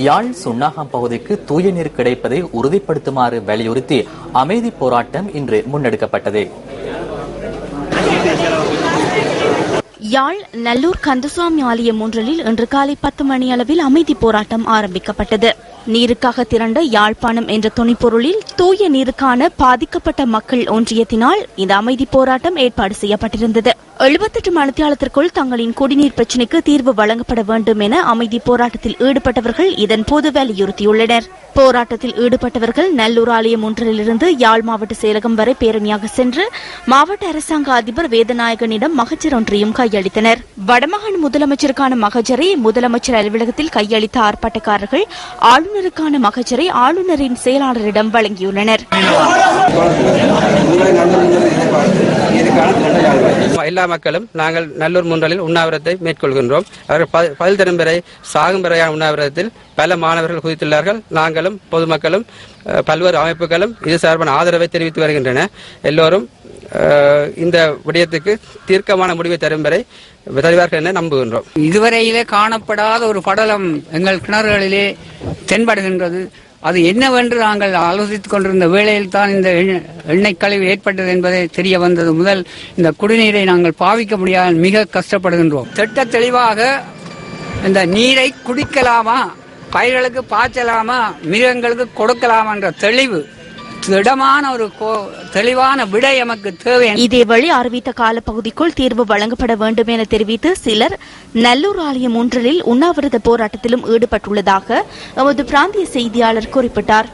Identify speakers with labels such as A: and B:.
A: யாழ் சுன்னாகம் பகுதிக்கு தூய நீர் கிடைப்பதை உறுதிப்படுத்துமாறு வலியுறுத்தி அமைதி போராட்டம் இன்று முன்னெடுக்கப்பட்டது.
B: யாழ் நல்லூர் கந்தசுவாமி ஆலயம் ஒன்றில் இன்று காலை 10 மணி அளவில் அமைதி போராட்டம் ஆரம்பிக்கப்பட்டது. நீருக்காக திரண்ட யாழ்ப்பாணம் என்ற துணைப்பொருளில் தூய நீருக்கான பாதிக்கப்பட்ட மக்கள் ஒன்றியத்தினால் இந்த அமைதி போராட்டம் ஏற்பாடு செய்யப்பட்டிருந்தது. 78 மணித்தியாலத்திற்குள் தங்களின் குடிநீர் பிரச்சினைக்கு தீர்வு வழங்கப்பட வேண்டும் என அமைதி போராட்டத்தில் ஈடுபட்டவர்கள் இதன்போது வலியுறுத்தியுள்ளனர். போராட்டத்தில் ஈடுபட்டவர்கள் நல்லூர் ஆலயம் ஒன்றிலிருந்து யாழ் மாவட்ட செயலகம் வரை பேரணியாக சென்று மாவட்ட அரசாங்க அதிபர் வேதநாயகனிடம் மகஜர் ஒன்றையும் கையளித்தனர். வடமாகாண முதலமைச்சருக்கான மகஜரை முதலமைச்சர் அலுவலகத்தில் கையளித்த ஆர்ப்பாட்டக்காரர்கள் ஆளுநருக்கான மகஜரை ஆளுநரின் செயலாளரிடம் வழங்கியுள்ளனர்.
C: எல்லா மக்களும் நாங்கள் நல்லூர் முன்றலில் உண்ணாவிரத்தை மேற்கொள்கின்றோம். அவர்கள் பதில் தரும் வரை சாகும் வரையான உண்ணாவிரதத்தில் பல மாணவர்கள் குதித்துள்ளார்கள். நாங்களும் பொதுமக்களும் பல்வேறு அமைப்புகளும் இது சார்பான ஆதரவை தெரிவித்து வருகின்றன. எல்லோரும் இந்த விடயத்துக்கு தீர்க்கமான முடிவை தரும் வரை தருவார்கள் என நம்புகின்றோம்.
D: இதுவரையிலே காணப்படாத ஒரு படலம் எங்கள் கிணறுகளிலே தென்படுகின்றது. அது என்னவென்று நாங்கள் ஆலோசித்துக் கொண்டிருந்த வேளையில் தான் இந்த எண்ணெய் கழிவு ஏற்பட்டது என்பதை தெரிய வந்தது முதல் இந்த குடிநீரை நாங்கள் பாவிக்க முடியாத மிக கஷ்டப்படுகின்றோம். திட்ட தெளிவாக இந்த நீரை குடிக்கலாமா, பயிர்களுக்கு பாய்ச்சலாமா, மிருகங்களுக்கு கொடுக்கலாமா என்ற தெளிவு திடமான ஒரு தெளிவான விடை எமக்கு தேவை.
B: இதேவழி அறிவித்த காலப்பகுதிக்குள் தீர்வு வழங்கப்பட வேண்டும் என தெரிவித்து சிலர் நல்லூர் ஆலயம் ஒன்றில் உண்ணாவிரத போராட்டத்திலும் ஈடுபட்டுள்ளதாக எமது பிராந்திய செய்தியாளர் குறிப்பிட்டார்.